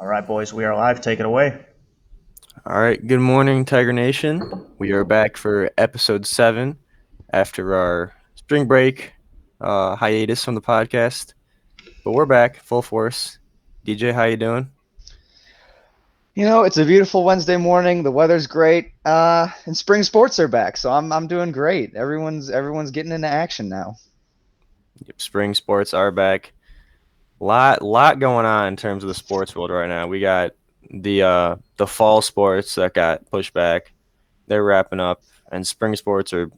All right, boys, we are live. Take it away. All right, good morning, Tiger Nation. We are back for episode 7 after our spring break hiatus from the podcast. But we're back, full force. DJ, how you doing? It's a beautiful Wednesday morning. The weather's great, and spring sports are back, so I'm doing great. Everyone's getting into action now. Yep, spring sports are back. Lot going on in terms of the sports world right now. We got the fall sports that got pushed back. They're wrapping up, and spring sports are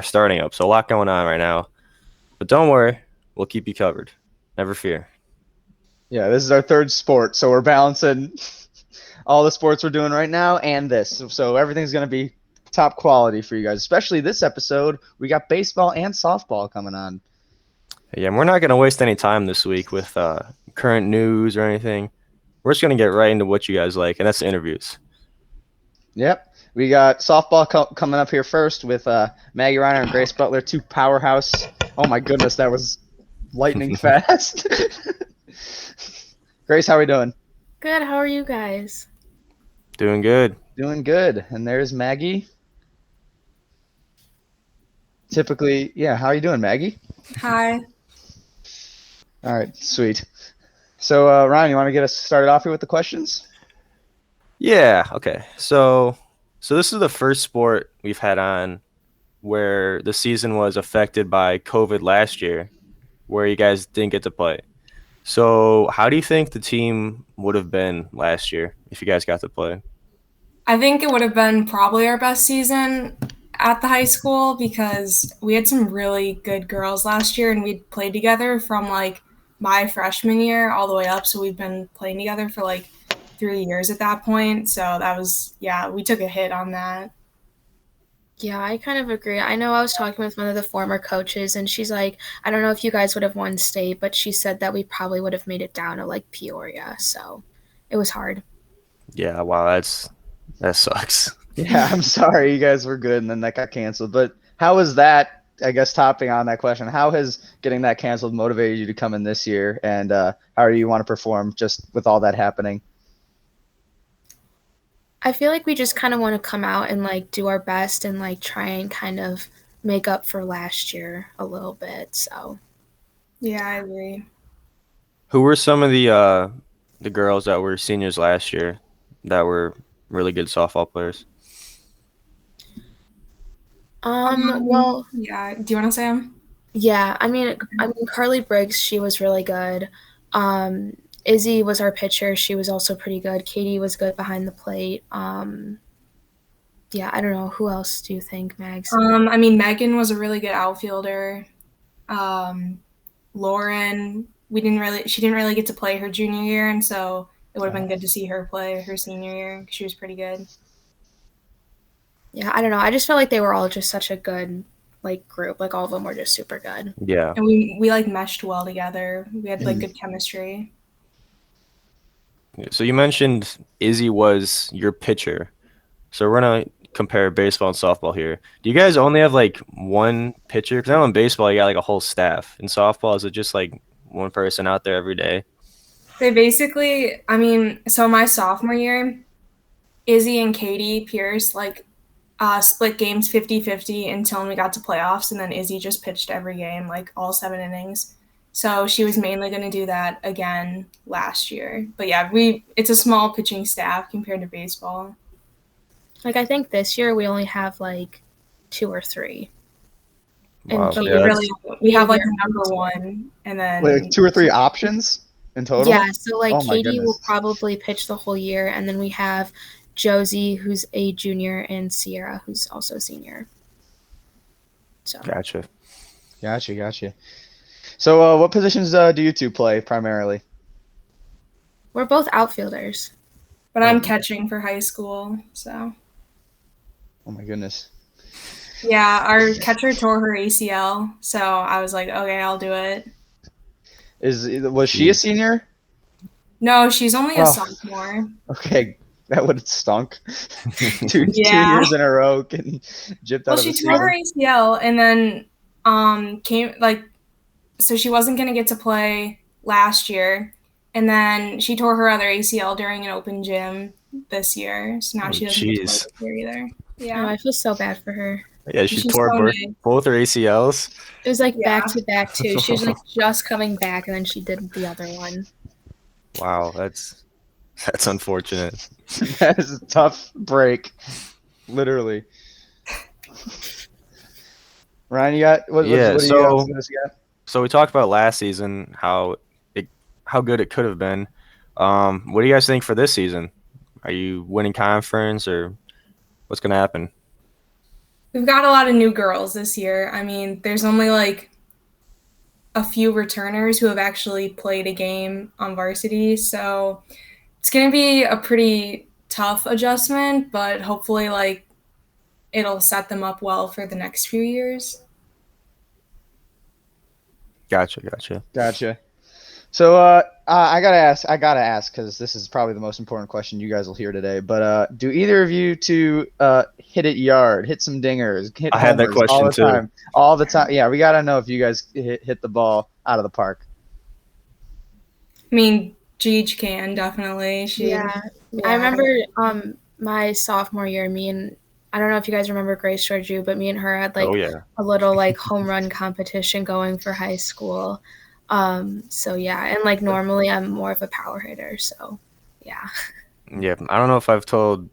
starting up. So a lot going on right now. But don't worry, we'll keep you covered. Never fear. Yeah, this is our third sport, so we're balancing all the sports we're doing right now and this. So everything's going to be top quality for you guys, especially this episode. We got baseball and softball coming on. Yeah, and we're not going to waste any time this week with current news or anything. We're just going to get right into what you guys like, and that's the interviews. Yep. We got softball coming up here first with Maggie Reinert and Grace Butler, two powerhouse. Oh, my goodness, that was lightning fast. Grace, how are we doing? Good. How are you guys? Doing good. Doing good. And there's Maggie. Typically, yeah, how are you doing, Maggie? Hi. All right, sweet. So, Ryan, you want to get us started off here with the questions? Yeah, okay. So this is the first sport we've had on where the season was affected by COVID last year, where you guys didn't get to play. So how do you think the team would have been last year if you guys got to play? I think it would have been probably our best season at the high school because we had some really good girls last year and we'd played together from like my freshman year all the way up. So we've been playing together for like 3 years at that point. So that was, we took a hit on that. Yeah, I kind of agree. I know I was talking with one of the former coaches, and she's like, I don't know if you guys would have won state, but she said that we probably would have made it down to like Peoria. So it was hard. Yeah, wow, that sucks. Yeah, I'm sorry you guys were good and then that got canceled. But how was that, I guess, topping on that question, how has getting that canceled motivated you to come in this year? And how do you want to perform just with all that happening? I feel like we just kind of want to come out and like do our best and like try and kind of make up for last year a little bit. So Yeah, I agree. Who were some of the girls that were seniors last year that were really good softball players? Well, Yeah. Do you want to say them? yeah, I mean Carly Briggs, she was really good. Izzy was our pitcher. She was also pretty good. Katie was good behind the plate. Yeah, I don't know. Who else do you think, Mags? I mean, Megan was a really good outfielder. Lauren, she didn't really get to play her junior year, and so it would have been good to see her play her senior year. She was pretty good. Yeah, I don't know. I just felt like they were all just such a good like group. Like all of them were just super good. Yeah. And we like meshed well together. We had like good chemistry. So you mentioned Izzy was your pitcher. So we're going to compare baseball and softball here. Do you guys only have like one pitcher? Because I know in baseball you got like a whole staff. In softball, is it just like one person out there every day? They basically, so my sophomore year, Izzy and Katie Pierce like split games 50-50 until we got to playoffs, and then Izzy just pitched every game, like all 7 innings. So she was mainly going to do that again last year. But yeah, it's a small pitching staff compared to baseball. Like I think this year we only have like 2 or 3. Wow. But Yeah, we have like a number one, and then Like 2 or 3 options in total? Yeah, so like Oh my Katie will goodness. probably pitch the whole year, and then we have Josie, who's a junior, and Sierra, who's also a senior. So Gotcha. Gotcha. So what positions do you two play primarily? we're both outfielders. but I'm catching for high school, so. Oh my goodness. Yeah, our catcher tore her ACL, so I was like, okay, I'll do it. Was she a senior? No, she's only a Oh. sophomore. Okay, that would have stunk. two Yeah. years in a row getting gypped Well, out of she the tore her season. ACL, and then so she wasn't gonna get to play last year. And then she tore her other ACL during an open gym this year. So now she doesn't get to play this year either. Oh, Yeah. I feel so bad for her. Yeah, she She's tore so both her ACLs. It was like Yeah. back to back too. She was like just coming back, and then she did the other one. Wow, that's unfortunate. That is a tough break, literally. Ryan, you got what? Yeah, What do so- you got? So we talked about last season, how good it could have been. What do you guys think for this season? Are you winning conference, or what's going to happen? We've got a lot of new girls this year. I mean, there's only like a few returners who have actually played a game on varsity. So it's going to be a pretty tough adjustment, but hopefully like it'll set them up well for the next few years. Gotcha. So I gotta ask because this is probably the most important question you guys will hear today. But do either of you two hit it yard, hit some dingers, hit I had that homers question all the too. time, all the time? Yeah, we gotta know if you guys hit the ball out of the park. I mean, Jeej can definitely. Yeah. I remember my sophomore year, I don't know if you guys remember Grace Butler, but me and her had like Oh yeah. a little like home run competition going for high school. So yeah, and like normally I'm more of a power hitter, so yeah. Yeah, I don't know if I've told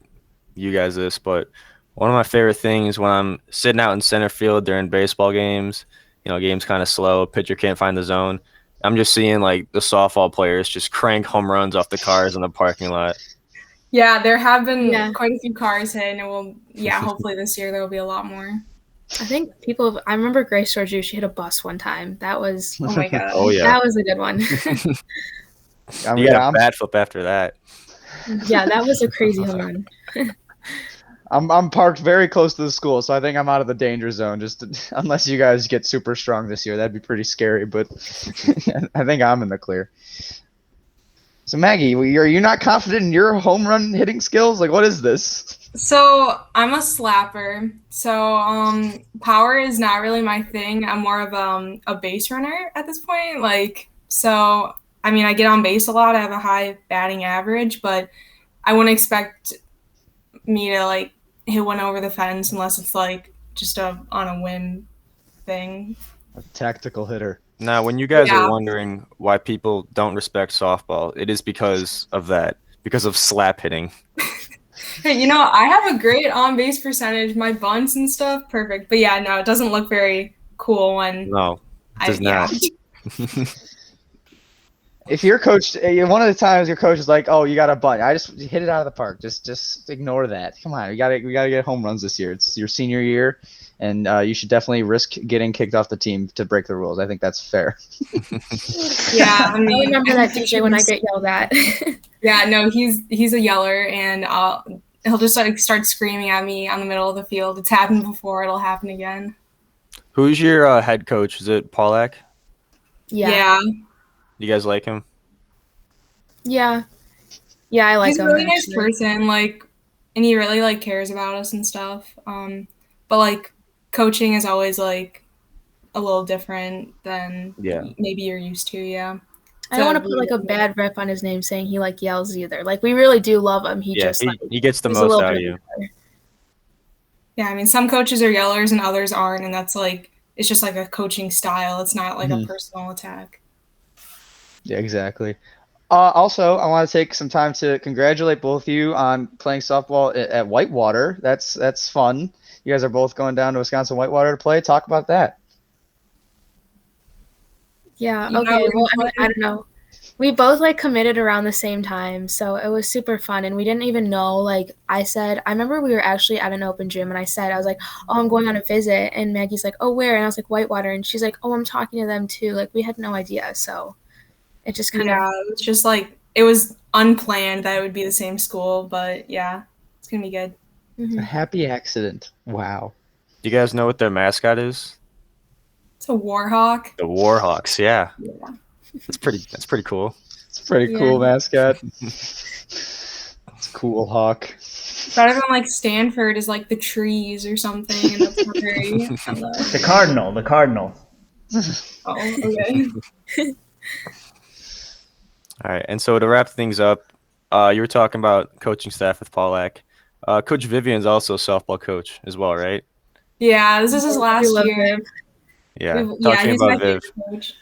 you guys this, but one of my favorite things when I'm sitting out in center field during baseball games, games kind of slow, pitcher can't find the zone, I'm just seeing like the softball players just crank home runs off the cars in the parking lot. Yeah, there have been Yeah. quite a few cars hit, and hopefully this year there will be a lot more. I think I remember Grace Butler, she hit a bus one time. That was Oh my god. Oh yeah. that was a good one. You got a bat flip after that. Yeah, that was a crazy home run. I'm parked very close to the school, so I think I'm out of the danger zone. Unless you guys get super strong this year, that'd be pretty scary. But I think I'm in the clear. So Maggie, are you not confident in your home run hitting skills? Like, what is this? So I'm a slapper. So power is not really my thing. I'm more of a base runner at this point. I mean, I get on base a lot. I have a high batting average, but I wouldn't expect me to like hit one over the fence unless it's like just on a whim thing. A tactical hitter. Now, when you guys Yeah. are wondering why people don't respect softball, it is because of that, because of slap hitting. Hey, I have a great on-base percentage. My bunts and stuff, perfect. But yeah, no, it doesn't look very cool when No, it does not. If your coach, one of the times your coach is like, "Oh, you got a bunt. I just hit it out of the park. Just ignore that. Come on, we gotta get home runs this year. It's your senior year, and you should definitely risk getting kicked off the team to break the rules. I think that's fair." Yeah, I I mean, remember that DJ when I get yelled at. Yeah, no, he's a yeller, and he'll just like start screaming at me on the middle of the field. It's happened before; it'll happen again. Who's your head coach? Is it Paulak? Yeah. You guys like him? Yeah, I like He's a him. really nice actually. person, and he really cares about us and stuff. But coaching is always a little different than maybe you're used to. Yeah. I don't want to put a bad rep on his name saying he yells either. We really do love him. He just he gets the he's a most little out of bit you. better. Yeah, I mean, some coaches are yellers and others aren't, and that's it's just a coaching style. It's not a personal attack. Yeah, exactly. Also, I want to take some time to congratulate both of you on playing softball at Whitewater. That's fun. You guys are both going down to Wisconsin Whitewater to play. Talk about that. Yeah. You Okay. know, Well, I don't know. We both committed around the same time, so it was super fun, and we didn't even know. I remember we were actually at an open gym, and I was like, "Oh, I'm going on a visit," and Maggie's like, "Oh, where?" And I was like, "Whitewater," and she's like, "Oh, I'm talking to them too." We had no idea, so it just kind of. It was just it was unplanned that it would be the same school, but yeah, it's gonna be good. It's a happy accident. Wow. Do you guys know what their mascot is? It's a Warhawk. The Warhawks. Yeah. Yeah. That's pretty cool. It's a pretty cool mascot. It's cool, Hawk. Better than Stanford is the trees or something, and that's not very. The Cardinal. Oh, okay. All right, and so to wrap things up, you were talking about coaching staff with Paulak. Coach Vivian's also a softball coach as well, right? Yeah, this is his We last love year. him. Yeah. Yeah, Talk to me he's my about Viv. favorite coach.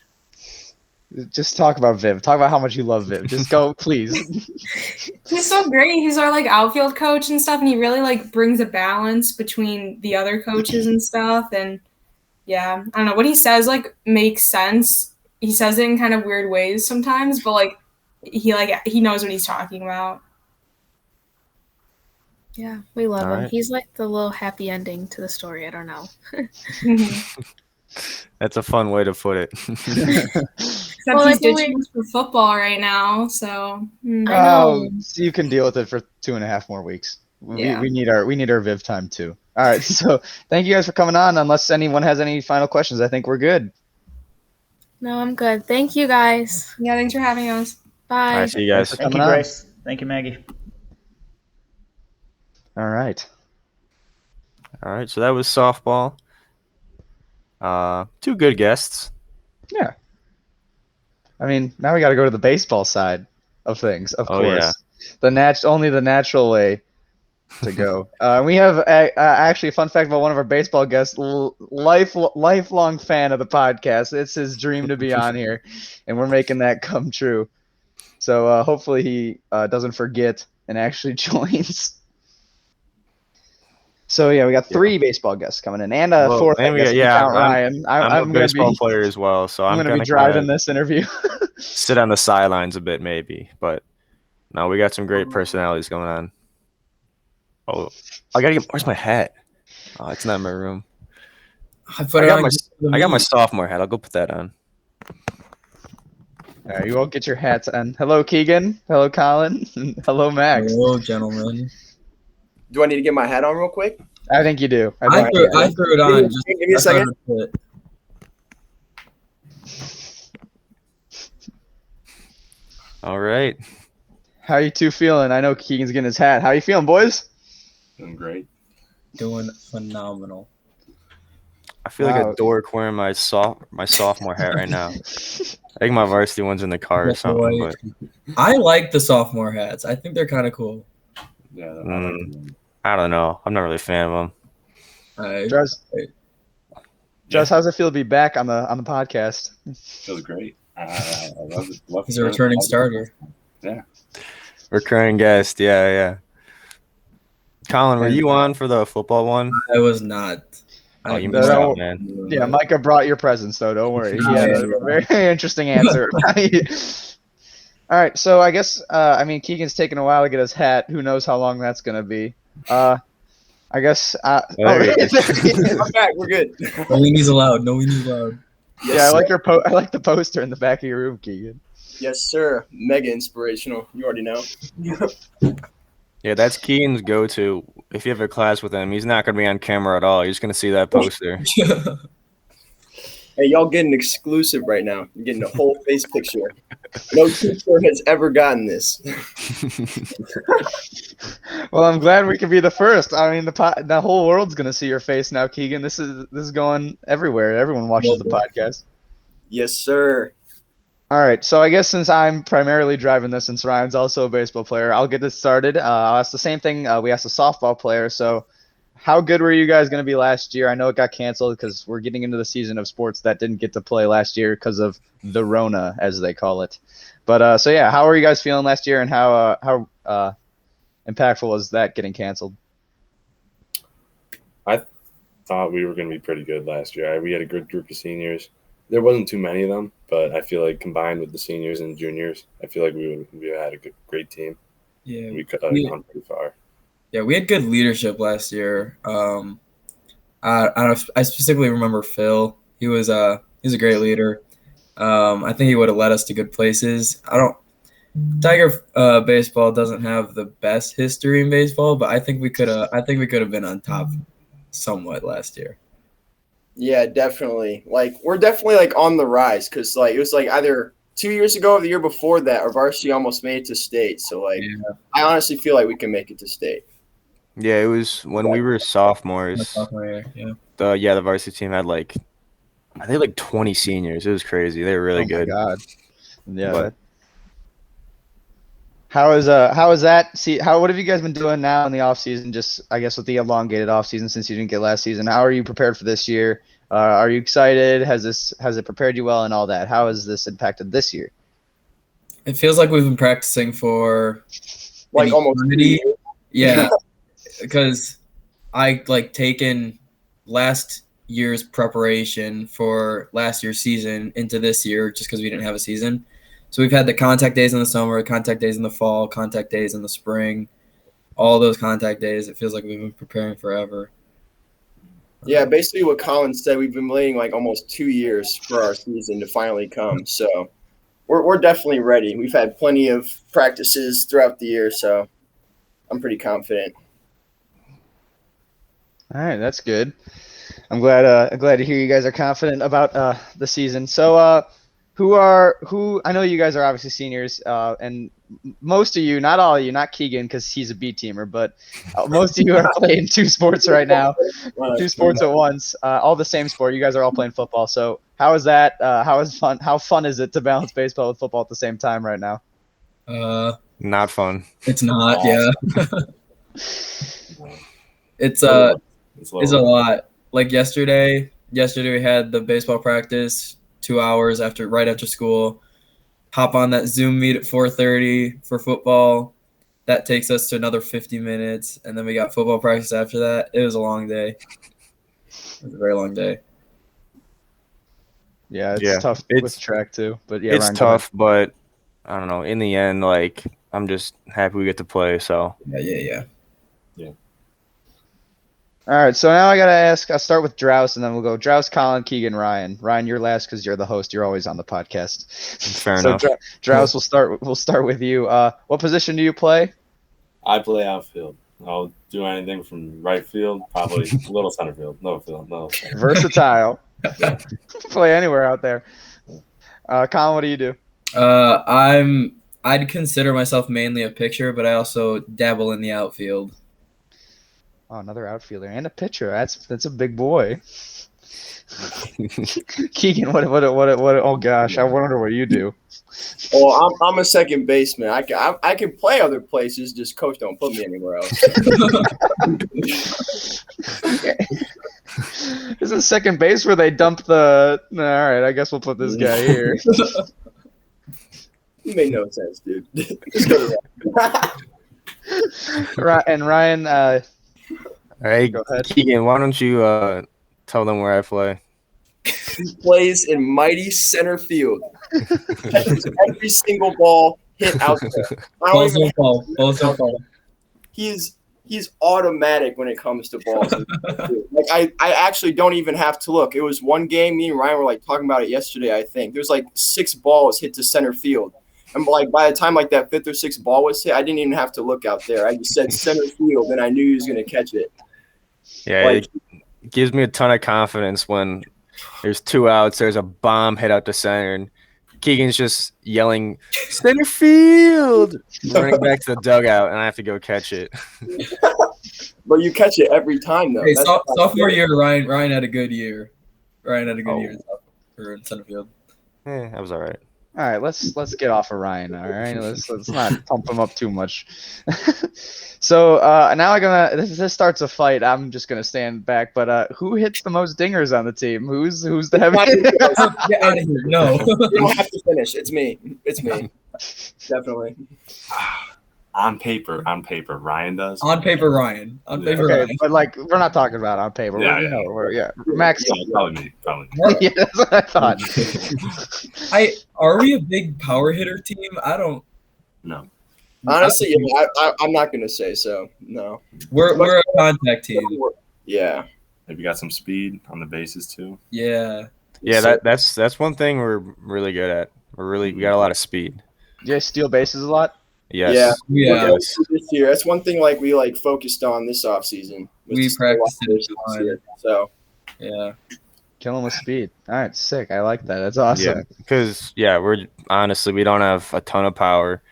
Just talk about Viv. Talk about how much you love Viv. Just go, please. He's so great. He's our like outfield coach and stuff, and he really like brings a balance between the other coaches and stuff. And yeah, I don't know, what he says like makes sense. He says it in kind of weird ways sometimes, but like he knows what he's talking about. Yeah, we love All him. right. He's like the little happy ending to the story. I don't know. That's a fun way to put it. Except Well, he's I think ditching us for football right now, so I know. So you can deal with it for 2.5 more weeks. Yeah. We need our Viv time too. All right. So thank you guys for coming on. Unless anyone has any final questions, I think we're good. No, I'm good. Thank you guys. yeah, thanks for having us. All Bye. right, see you guys. Thanks for Thank you, coming on. Grace. Thank you, Maggie. All right. All right, so that was softball. 2 good guests. Yeah. I mean, now we got to go to the baseball side of things, of Oh, course. yeah. Only the natural way to go. We have actually a fun fact about one of our baseball guests, lifelong fan of the podcast. It's his dream to be on here, and we're making that come true. So hopefully he doesn't forget and actually joins. So yeah, we got 3 baseball guests coming in, and a Well, 4th. and I guess if you count Ryan. I'm a gonna baseball be, player as well, so I'm I'm gonna be gonna driving kinda this interview. sit on the sidelines a bit, maybe. But no, we got some great personalities going on. Oh, I gotta get. Where's my hat? Oh, it's not in my room. I put I it got on my just for the I got my meet. sophomore hat. I'll go put that on. All right, you all get your hats on. Hello, Keegan. Hello, Colin. Hello, Max. Hello, gentlemen. Do I need to get my hat on real quick? I think you do. I think threw, you do. I threw it on. Give Just me a that's how second. it fit. All right. How you two feeling? I know Keegan's getting his hat. How you feeling, boys? Doing great. Doing phenomenal. I feel like Wow. a dork wearing my sophomore hat right now. I think my varsity one's in the car or That's something. right. But I like the sophomore hats. I think they're kind of cool. Yeah, I like them. I don't know. I'm not really a fan of them. Draus, how's it feel to be back on the podcast? Feels great. I love it. Love He's a returning starter. Yeah. Recurring guest. Yeah. Colin, were you on for the football one? I was not. Oh, you No, missed no. out, man. Yeah, Micah brought your presents, though. Don't worry. He had a very interesting answer. All right, so I guess Keegan's taking a while to get his hat. Who knows how long that's gonna be? I guess. There he is. I'm back. We're good. No weenies allowed. No weenies allowed. Yeah, I like I like the poster in the back of your room, Keegan. Yes, sir. Mega inspirational. You already know. Yeah, that's Keegan's go-to. If you have a class with him, he's not going to be on camera at all. You're just going to see that poster. Hey, y'all getting exclusive right now. You're getting a whole face picture. No teacher has ever gotten this. Well, I'm glad we could be the first. I mean, the whole world's gonna see your face now, Keegan. This is going everywhere. Everyone watches the podcast. Yes, sir. All right, so I guess since I'm primarily driving this, since Ryan's also a baseball player, I'll get this started. I'll ask the same thing we asked a softball player. So, how good were you guys going to be last year? I know it got canceled because we're getting into the season of sports that didn't get to play last year because of the Rona, as they call it. But so yeah, how are you guys feeling last year, and how impactful was that getting canceled? I thought we were going to be pretty good last year. We had a good group of seniors. There wasn't too many of them, but I feel like combined with the seniors and juniors, I feel like we had a great team. Yeah, We could have gone pretty far. yeah, we had good leadership last year. I don't know. I specifically remember Phil. He's a great leader. I think he would have led us to good places. Tiger baseball doesn't have the best history in baseball, but I think we could have been on top somewhat last year. Yeah, definitely. Like, we're definitely like on the rise because like it was like either 2 years ago or the year before that, our varsity almost made it to state. So like, I honestly feel like we can make it to state. Yeah, it was when we were sophomores. My sophomore year, yeah. The varsity team had I think 20 seniors. It was crazy. They were really good. Oh my God. Yeah. But How is that? What have you guys been doing now in the off season? Just I guess with the elongated off season since you didn't get last season. How are you prepared for this year? Are you excited? Has it prepared you well and all that? How has this impacted this year? It feels like we've been practicing for Like almost eternity. Yeah, because I taken last year's preparation for last year's season into this year just because we didn't have a season. So we've had the contact days in the summer, contact days in the fall, contact days in the spring, all those contact days. It feels like we've been preparing forever. Yeah, basically what Colin said, we've been waiting like almost 2 years for our season to finally come. So we're definitely ready. We've had plenty of practices throughout the year, so I'm pretty confident. All right, that's good. I'm glad to hear you guys are confident about the season. So who I know you guys are obviously seniors, and most of you, not all of you, not Keegan because he's a B teamer, but most of you are playing 2 sports right now, 2 sports at once, all the same sport. You guys are all playing football. So how is that? How fun is it to balance baseball with football at the same time right now? Not fun. It's not. Yeah. It's a lot. Like yesterday we had the baseball practice 2 hours right after school. Hop on that Zoom meet at 4:30 for football. That takes us to another 50 minutes, and then we got football practice after that. It was a long day. It was a very long day. Yeah, it's tough with track too. But yeah, it's Ryan, tough, but I don't know. In the end, like I'm just happy we get to play. So Yeah. All right, so now I gotta ask. I'll start with Draus, and then we'll go Draus, Colin, Keegan, Ryan. Ryan, you're last because you're the host. You're always on the podcast. Fair enough. Draus, we'll start with you. What position do you play? I play outfield. I'll do anything from right field, probably a little center field, no field, no. Versatile. Play anywhere out there. Colin, what do you do? I'd consider myself mainly a pitcher, but I also dabble in the outfield. Oh, another outfielder and a pitcher. That's a big boy. Keegan, what? Oh gosh, I wonder what you do. Well, I'm a second baseman. I can play other places. Just coach don't put me anywhere else. Is it second base where they dump the? All right, I guess we'll put this guy here. You made no sense, dude. Just go to that. And Ryan. All right, Keegan, why don't you tell them where I play? He plays in mighty center field. Catches every single ball hit out there. He's automatic when it comes to balls. Like I actually don't even have to look. It was one game, me and Ryan were like talking about it yesterday, I think. There's like 6 balls hit to center field. And like by the time like that 5th or 6th ball was hit, I didn't even have to look out there. I just said center field and I knew he was gonna catch it. Yeah, it gives me a ton of confidence when there's 2 outs, there's a bomb hit out to center, and Keegan's just yelling, center field, running back to the dugout, and I have to go catch it. But you catch it every time, though. Hey, sophomore year, Ryan had a good year. Year in center field. That was all right. All right, let's get off of Ryan. All right, let's not pump him up too much. So now this starts a fight. I'm just gonna stand back. But who hits the most dingers on the team? Who's the heavy? Get out of here! No, you don't have to finish. It's me. Definitely. On paper, Ryan does. On paper, Ryan. Ryan. But like, we're not talking about on paper. Max. Yeah, probably me. Yeah, that's what I thought. Are we a big power hitter team? I don't. No. Honestly, I'm not gonna say so. No. We're a contact team. Yeah. Have you got some speed on the bases too? Yeah. Yeah, that's one thing we're really good at. We got a lot of speed. Do you guys steal bases a lot? Yes. Yeah. This year, that's one thing like we focused on this offseason. We practiced it this year. So yeah. Killing with speed. All right, sick. I like that. That's awesome. Yeah, because we don't have a ton of power,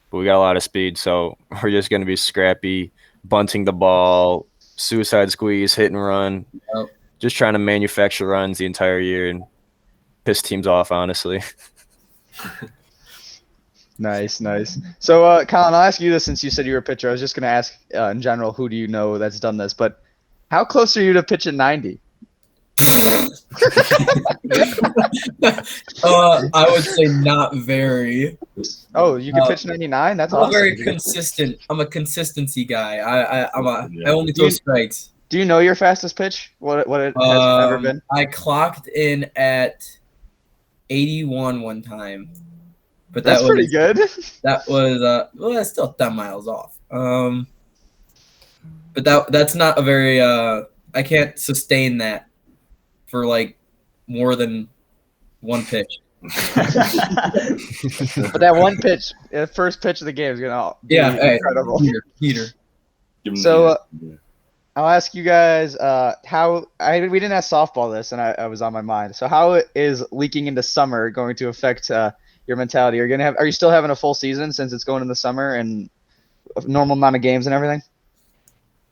but we got a lot of speed. So we're just gonna be scrappy, bunting the ball, suicide squeeze, hit and run, just trying to manufacture runs the entire year and piss teams off. Honestly. Nice. So, Colin, I'll ask you this since you said you were a pitcher. I was just going to ask in general, who do you know that's done this? But how close are you to pitching 90? I would say not very. Oh, you can pitch 99? That's I'm awesome. very consistent. I'm a consistency guy. I only throw strikes. Do you know your fastest pitch? What it has ever been? I clocked in at 81 one time. But that's pretty good. That was well, that's still 10 miles off. But that's not a very I can't sustain that for like more than one pitch. But that one pitch, the first pitch of the game is gonna be incredible. Peter. So I'll ask you guys how we didn't ask softball this, and I was on my mind. So how is leaking into summer going to affect your mentality? Are you still having a full season since it's going in the summer and a normal amount of games and everything?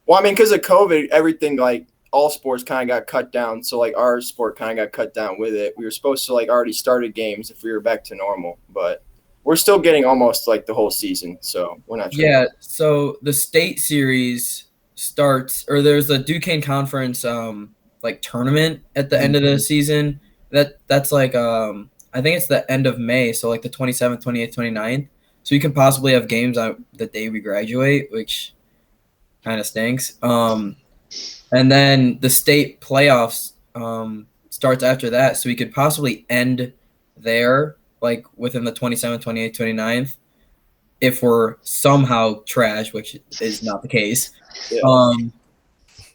Well, I mean, because of COVID, everything like all sports kind of got cut down. So like our sport kind of got cut down with it. We were supposed to like already started games if we were back to normal, but we're still getting almost like the whole season. So we're not sure. Yeah. So the state series starts, or there's a Duquesne Conference like tournament at the end of the season. That's like I think it's the end of May. So like the 27th, 28th, 29th. So you can possibly have games on the day we graduate, which kind of stinks. And then the state playoffs starts after that, so we could possibly end there, like within the 27th, 28th, 29th, if we're somehow trash, which is not the case. Yeah.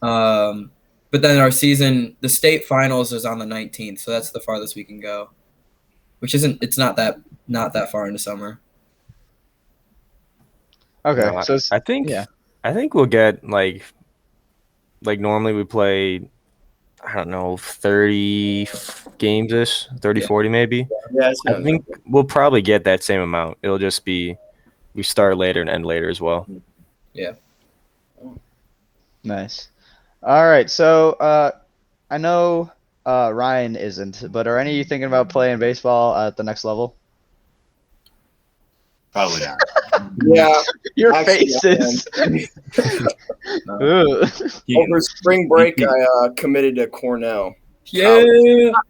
But then our season, the state finals is on the 19th, so that's the farthest we can go, which it's not that far into summer. Okay, No, so I think we'll get like normally we play, I don't know, 30 games-ish, 30, 40 maybe. Yeah, I think we'll probably get that same amount. It'll just be we start later and end later as well. Yeah. Nice. All right, so I know Ryan isn't, but are any of you thinking about playing baseball at the next level? Probably not. Yeah. Your Actually, faces. Over spring break, I committed to Cornell. Yeah.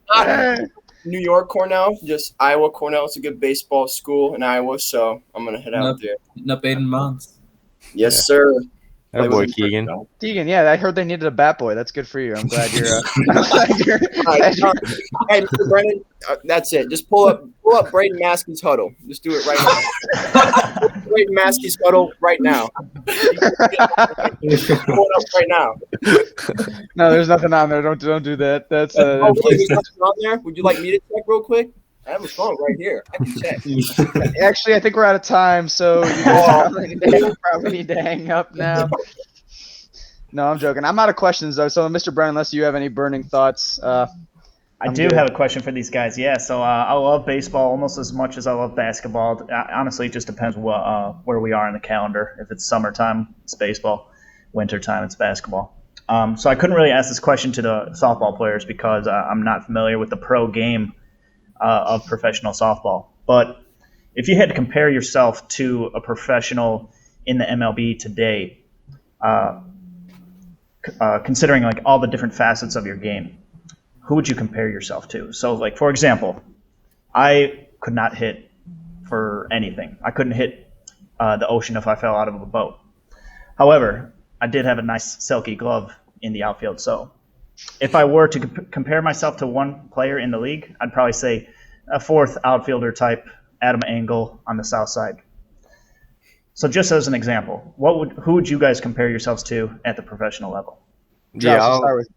Not New York Cornell, just Iowa Cornell. It's a good baseball school in Iowa, so I'm gonna head out there. Up 8 months. Yes, Yeah. sir. That boy Keegan. Keegan, yeah, I heard they needed a bat boy. That's good for you. I'm glad you're. All right. Hey, Mr. Brennan, that's it. Just pull up Braden Maskey's huddle. Just do it right now. Braden Maskey's huddle right now. Pull it up right now. No, there's nothing on there. Don't do that. That's Oh, really? There's nothing on there? Would you like me to check real quick? I have a phone right here. I can check. Actually, I think we're out of time, so you guys probably need to hang up now. No, I'm joking. I'm out of questions, though. So, Mr. Brennan, unless you have any burning thoughts. I do have a question for these guys. Yeah, so I love baseball almost as much as I love basketball. Honestly, it just depends where we are in the calendar. If it's summertime, it's baseball. Wintertime, it's basketball. So I couldn't really ask this question to the softball players because I'm not familiar with the pro game of professional softball. But if you had to compare yourself to a professional in the MLB today, considering like all the different facets of your game, who would you compare yourself to? So, like, for example, I could not hit for anything. I couldn't hit the ocean if I fell out of a boat. However, I did have a nice silky glove in the outfield. So if I were to compare myself to one player in the league, I'd probably say a fourth outfielder type, Adam Engel on the south side. So just as an example, who would you guys compare yourselves to at the professional level? Yeah, I'll start with.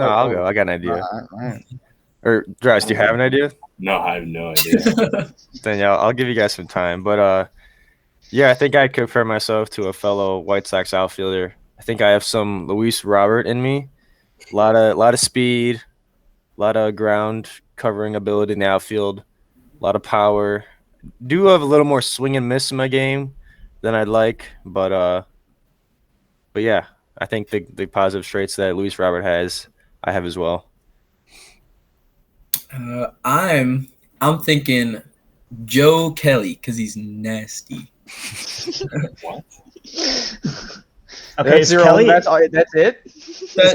I'll go. I got an idea. All right. Or Draus, do you have an idea? No, I have no idea. Then yeah, I'll give you guys some time. But yeah, I think I'd compare myself to a fellow White Sox outfielder. I think I have some Luis Robert in me. A lot of speed, a lot of ground covering ability in the outfield, a lot of power. Do have a little more swing and miss in my game than I'd like, but yeah, I think the positive traits that Luis Robert has, I have as well. I'm thinking Joe Kelly, because he's nasty. What? Okay, That's is Kelly? That's it.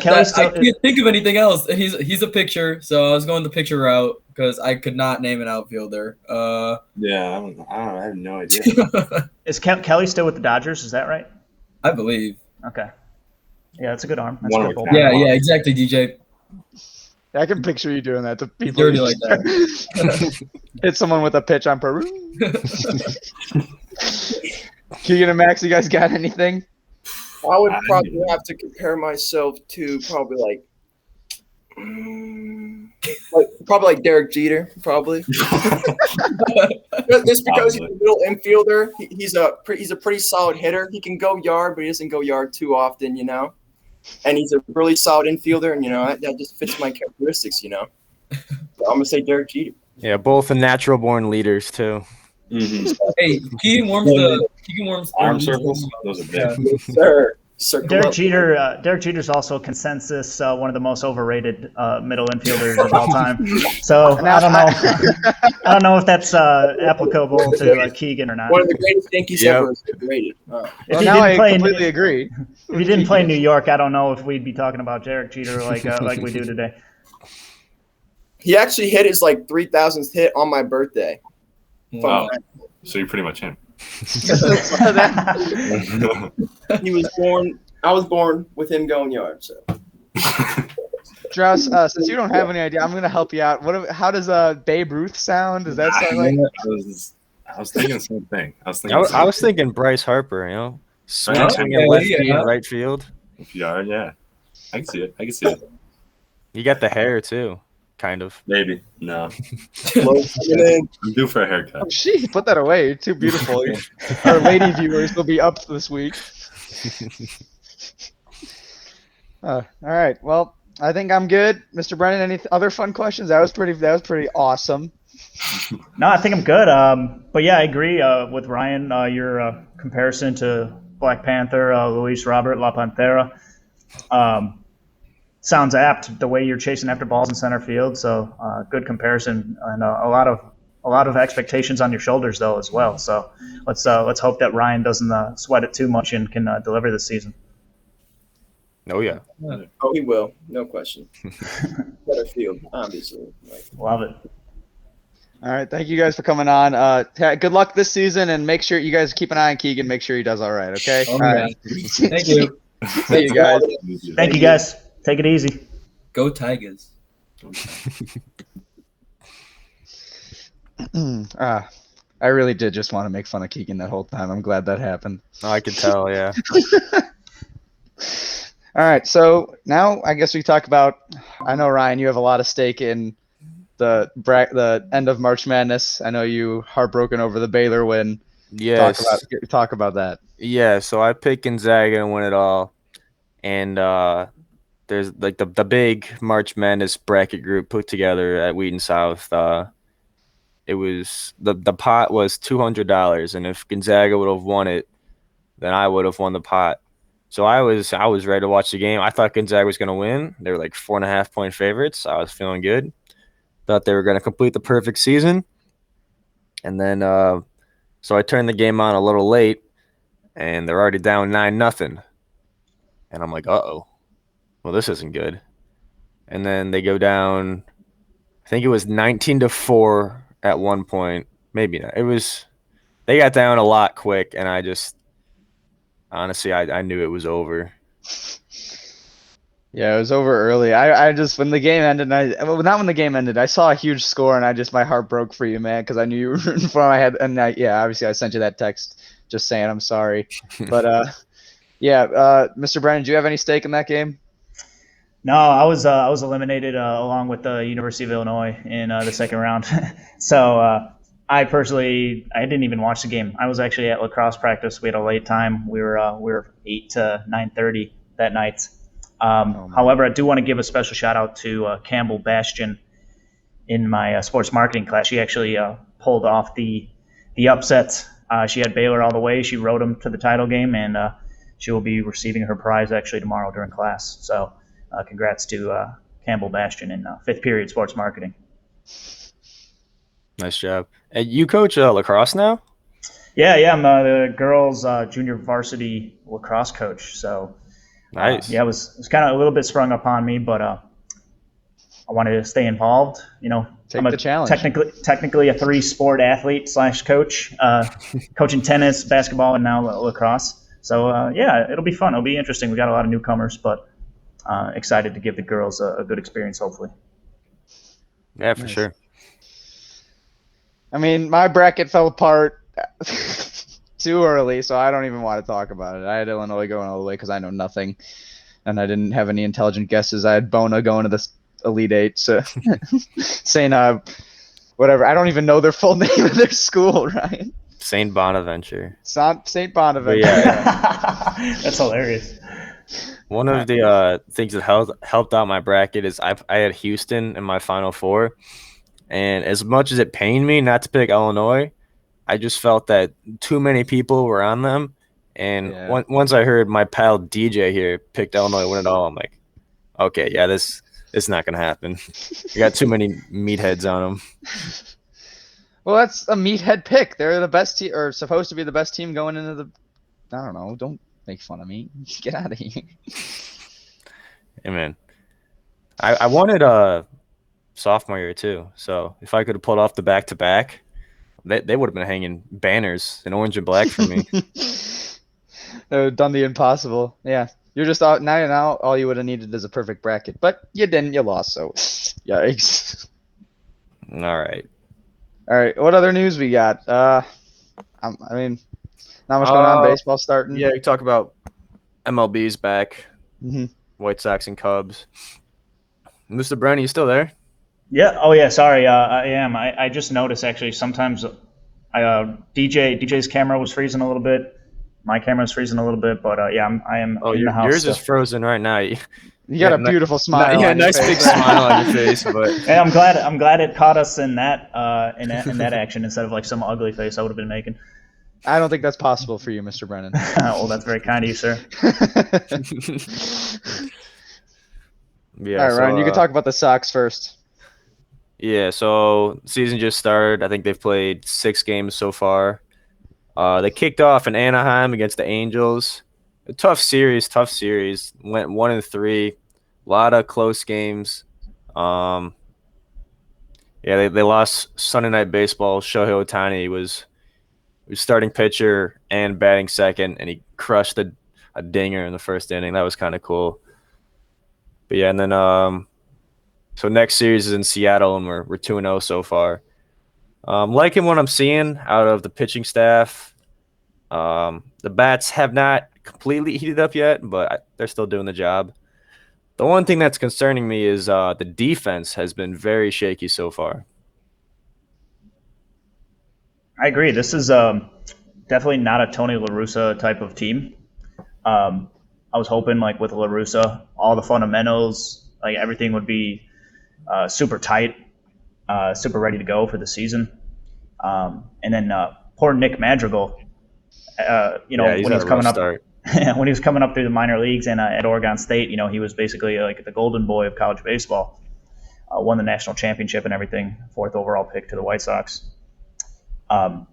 Kelly still- I can't think of anything else. He's a pitcher, so I was going the pitcher route because I could not name an outfielder. Yeah, I don't know. I have no idea. Is Kelly still with the Dodgers? Is that right? I believe. Okay. Yeah, that's a good arm. That's One a of good a bullpen. kind. Yeah, exactly, DJ. I can picture you doing that to people. Dirty like that. Hit someone with a pitch on Peru. Keegan and Max, you guys got anything? I would probably have to compare myself to probably like Derek Jeter, probably. Just because he's a middle infielder, he's a pretty solid hitter. He can go yard, but he doesn't go yard too often, you know. And he's a really solid infielder, and that just fits my characteristics, you know. So I'm gonna say Derek Jeter. Yeah, both the natural born leaders too. Mm-hmm. Hey, Keegan warms Arm circles. Those are big. Yes, sir. Circle Derek up. Jeter's also consensus one of the most overrated middle infielders of all time. So I don't know. I don't know if that's applicable to Keegan or not. One of the greatest Yankees Yep. ever rated. Well, now I completely agree. If he didn't play in New York, I don't know if we'd be talking about Derek Jeter like we do today. He actually hit his 3,000th hit on my birthday. Wow. So you're pretty much him. He was born. I was born with him going yard. So Draus, since you don't have any idea, I'm gonna help you out. How does Babe Ruth sound? Does that sound like? I was thinking the same thing. I was thinking Bryce Harper, swinging Okay, lefty in right field. yard, yeah. I can see it. You got the hair too, kind of. Maybe. No. low coming in. I'm due for a haircut. Oh, she put that away. You're too beautiful. Our lady viewers will be up this week. All right. Well, I think I'm good, Mr. Brennan. Any other fun questions? That was pretty awesome. No, I think I'm good. But yeah, I agree with Ryan. Your comparison to Black Panther, Luis Robert La Pantera, sounds apt. The way you're chasing after balls in center field, so good comparison, and a lot of expectations on your shoulders though as well. So let's hope that Ryan doesn't sweat it too much and can deliver this season. Oh yeah. Oh, he will. No question. Better field, obviously. Love it. All right. Thank you guys for coming on. Good luck this season, and make sure you guys keep an eye on Keegan. Make sure he does all right. Okay. Oh, All yeah. right. Thank you. See you guys. Thank you guys. Take it easy. Go Tigers. I really did just want to make fun of Keegan that whole time. I'm glad that happened. I could tell, yeah. All right, so now I guess we talk about. I know Ryan, you have a lot of stake in the end of March Madness. I know you heartbroken over the Baylor win. Yes. Talk about that. Yeah, so I picked Gonzaga to win it all. And there's the big March Madness bracket group put together at Wheaton South. It was the pot was $200, and if Gonzaga would have won it, then I would have won the pot. So I was ready to watch the game. I thought Gonzaga was going to win. They were 4.5-point favorites. I was feeling good. Thought they were going to complete the perfect season. And then so I turned the game on a little late, and they're already down 9-0. And I'm like, uh-oh. Well, this isn't good. And then they go down, I think it was 19-4 at one point. Maybe not. They got down a lot quick, and I just, honestly, I knew it was over. Yeah, it was over early. I just when the game ended, not when the game ended. I saw a huge score, and my heart broke for you, man, because I knew you were rooting for my head. And obviously I sent you that text just saying I'm sorry. But Mr. Brennan, do you have any stake in that game? No, I was eliminated along with the University of Illinois in the second round. So I didn't even watch the game. I was actually at lacrosse practice. We had a late time. We were 8 to 9:30 that night. However, I do want to give a special shout out to Campbell Bastian in my sports marketing class. She actually pulled off the upset. She had Baylor all the way. She rode them to the title game, and she will be receiving her prize actually tomorrow during class. So congrats to Campbell Bastian in 5th period sports marketing. Nice job. You coach lacrosse now? Yeah. I'm the girls' junior varsity lacrosse coach. So Nice. yeah, it was kind of a little bit sprung upon me, but I wanted to stay involved. Take the challenge. Technically a 3-sport athlete / coach, coaching tennis, basketball, and now lacrosse. So yeah, it'll be fun. It'll be interesting. We got a lot of newcomers, but excited to give the girls a good experience, hopefully. Yeah, for sure. I mean, my bracket fell apart too early, so I don't even want to talk about it. I had Illinois going all the way because I know nothing, and I didn't have any intelligent guesses. I had Bona going to the Elite Eight, so saying whatever. I don't even know their full name of their school, right? St. Bonaventure. St. Bonaventure. Yeah. That's hilarious. One of the things that helped out my bracket is I had Houston in my Final Four, and as much as it pained me not to pick Illinois, I just felt that too many people were on them, and once I heard my pal DJ here picked Illinois win it all, I'm like, okay, yeah, this is not gonna happen. We got too many meatheads on them. Well, that's a meathead pick. They're the best team, or supposed to be the best team going into the. I don't know. Don't make fun of me. Get out of here. Hey, man. I wanted a sophomore year too. So if I could have pulled off the back-to-back, they would have been hanging banners in orange and black for me. They would have done the impossible. Yeah. You're just out now. All you would have needed is a perfect bracket, but you didn't. You lost. So, yikes. All right. What other news we got? I mean, not much going on. Baseball starting. Yeah, you talk about MLB's back. Mm-hmm. White Sox and Cubs. Mr. Brennan, you still there? Yeah. Oh, yeah. Sorry. I am. I just noticed actually sometimes DJ's camera was freezing a little bit. My camera's freezing a little bit, but yeah, I am in the house. Yours still. is frozen right now. You got a beautiful smile. Yeah, nice big smile on your face. But hey, I'm glad it caught us in that action instead of like some ugly face I would have been making. I don't think that's possible for you, Mr. Brennan. Well, that's very kind of you, sir. Yeah, all right, Ryan, you can talk about the Sox first. Yeah, so season just started. I think they've played 6 games so far. They kicked off in Anaheim against the Angels. A tough series. Went 1-3. A lot of close games. Yeah, they lost Sunday Night Baseball. Shohei Ohtani was starting pitcher and batting second, and he crushed a dinger in the first inning. That was kind of cool. But yeah, and then so next series is in Seattle, and we're 2-0 so far. Liking what I'm seeing out of the pitching staff. The bats have not completely heated up yet, but they're still doing the job. The one thing that's concerning me is the defense has been very shaky so far. I agree. This is definitely not a Tony La Russa type of team. I was hoping, like with La Russa, all the fundamentals, like everything would be super tight, super ready to go for the season. And then poor Nick Madrigal, when he was coming up, when he was coming up through the minor leagues and at Oregon State, he was basically like the golden boy of college baseball. Won the national championship and everything, 4th overall pick to the White Sox.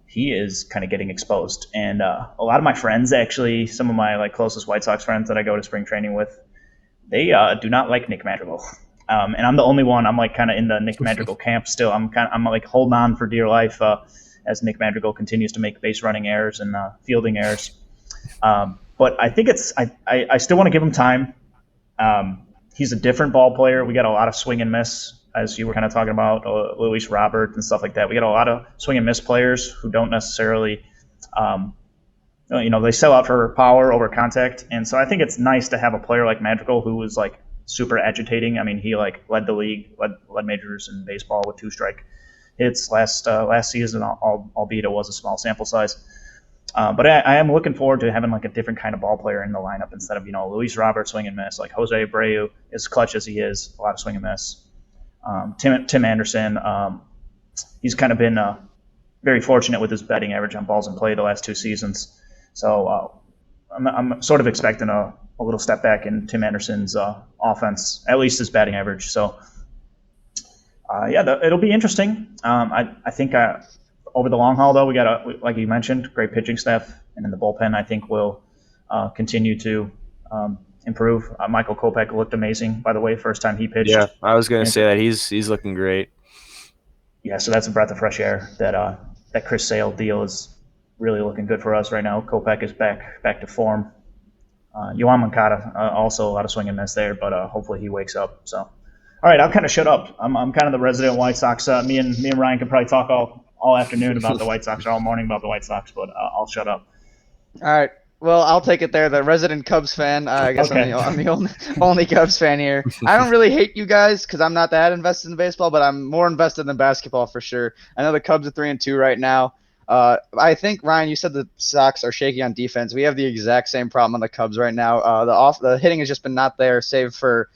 He is kind of getting exposed, and a lot of my friends, actually, some of my like closest White Sox friends that I go to spring training with, they do not like Nick Madrigal, and I'm the only one. I'm like kind of in the Nick Madrigal camp still. I'm like holding on for dear life as Nick Madrigal continues to make base running errors and fielding errors. But I think I still want to give him time. He's a different ball player. We got a lot of swing and miss, as you were kind of talking about, Luis Robert and stuff like that. We got a lot of swing and miss players who don't necessarily, they sell out for power over contact. And so I think it's nice to have a player like Madrigal who was like super agitating. I mean, he like led the league, led majors in baseball with 2-strike hits last season, albeit it was a small sample size. But I am looking forward to having like a different kind of ball player in the lineup instead of, Luis Robert swing and miss, like Jose Abreu, as clutch as he is, a lot of swing and miss. Tim Anderson, he's kind of been very fortunate with his batting average on balls in play the last 2 seasons. So I'm sort of expecting a little step back in Tim Anderson's offense, at least his batting average. So, it'll be interesting. I think over the long haul, though, we got like you mentioned, great pitching staff, and in the bullpen, I think will continue to improve. Michael Kopech looked amazing, by the way, first time he pitched. Yeah, I was going to say that he's looking great. Yeah, so that's a breath of fresh air. That Chris Sale deal is really looking good for us right now. Kopech is back to form. Yohan Moncada, also a lot of swing and miss there, but hopefully he wakes up. So, all right, I'll kind of shut up. I'm kind of the resident White Sox. Me and Ryan can probably talk all afternoon about the White Sox or all morning about the White Sox, but I'll shut up. All right. Well, I'll take it there. The resident Cubs fan. I guess okay. I'm the only Cubs fan here. I don't really hate you guys because I'm not that invested in baseball, but I'm more invested in basketball for sure. I know the Cubs are 3-2 right now. I think, Ryan, you said the Sox are shaky on defense. We have the exact same problem on the Cubs right now. The hitting has just been not there, save for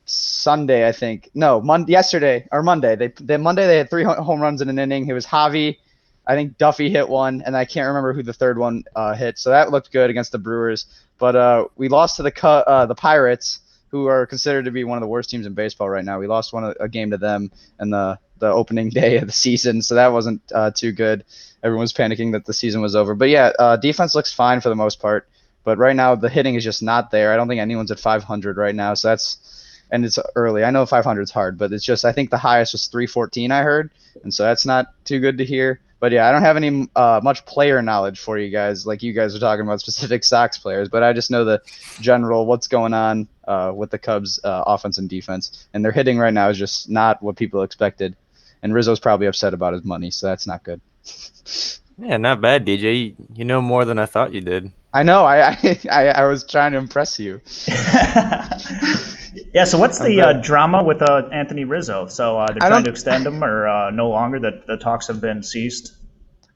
Sunday, I think. No, yesterday or Monday. Monday they had 3 home runs in an inning. It was Javi. I think Duffy hit one, and I can't remember who the third one hit. So that looked good against the Brewers. But we lost to the Pirates, who are considered to be one of the worst teams in baseball right now. We lost a game to them in the opening day of the season, so that wasn't too good. Everyone was panicking that the season was over. But yeah, defense looks fine for the most part. But right now the hitting is just not there. I don't think anyone's at 500 right now. So and it's early. I know 500 is hard, but it's just I think the highest was 314 I heard, and so that's not too good to hear. But yeah, I don't have any much player knowledge for you guys, like you guys are talking about specific Sox players. But I just know the general what's going on with the Cubs' offense and defense, and their hitting right now is just not what people expected. And Rizzo's probably upset about his money, so that's not good. Yeah, not bad, DJ. You know more than I thought you did. I know. I was trying to impress you. Yeah, so what's the drama with Anthony Rizzo? So they're trying to extend him or no longer? The talks have been ceased?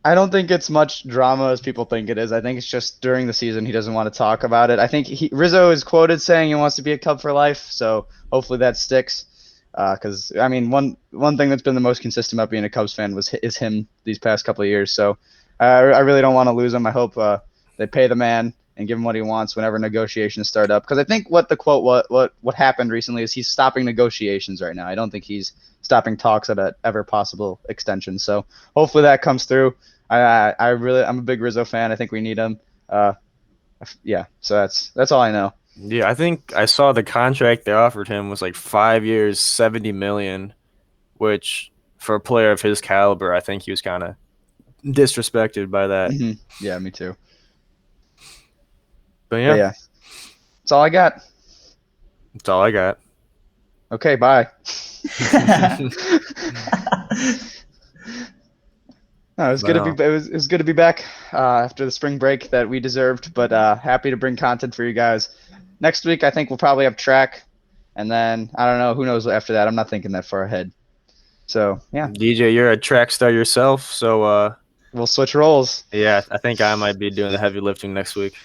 I don't think it's much drama as people think it is. I think it's just during the season he doesn't want to talk about it. I think Rizzo is quoted saying he wants to be a Cub for life, so hopefully that sticks. Because, I mean, one thing that's been the most consistent about being a Cubs fan is him these past couple of years. So I really don't want to lose him. I hope they pay the man and give him what he wants whenever negotiations start up. Because I think what the quote what happened recently is he's stopping negotiations right now. I don't think he's stopping talks at an ever possible extension. So hopefully that comes through. I'm a big Rizzo fan. I think we need him. Yeah. So that's all I know. Yeah, I think I saw the contract they offered him was like 5 years, $70 million, which for a player of his caliber, I think he was kind of disrespected by that. Mm-hmm. Yeah, me too. But yeah, that's all I got. That's all I got. Okay, bye. No, it was good to be back after the spring break that we deserved, but happy to bring content for you guys. Next week, I think we'll probably have track, and then I don't know, who knows after that. I'm not thinking that far ahead. So yeah, DJ, you're a track star yourself, so we'll switch roles. Yeah, I think I might be doing the heavy lifting next week.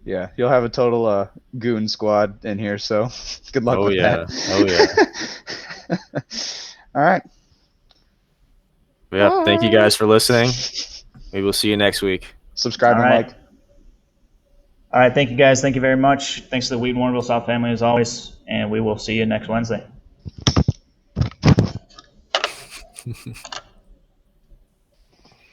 Yeah, you'll have a total goon squad in here, so good luck with that. Oh yeah. All right. Yeah, thank you guys for listening. We will see you next week. Subscribe and like. All right, thank you guys. Thank you very much. Thanks to the Weed Warrenville South family as always, and we will see you next Wednesday.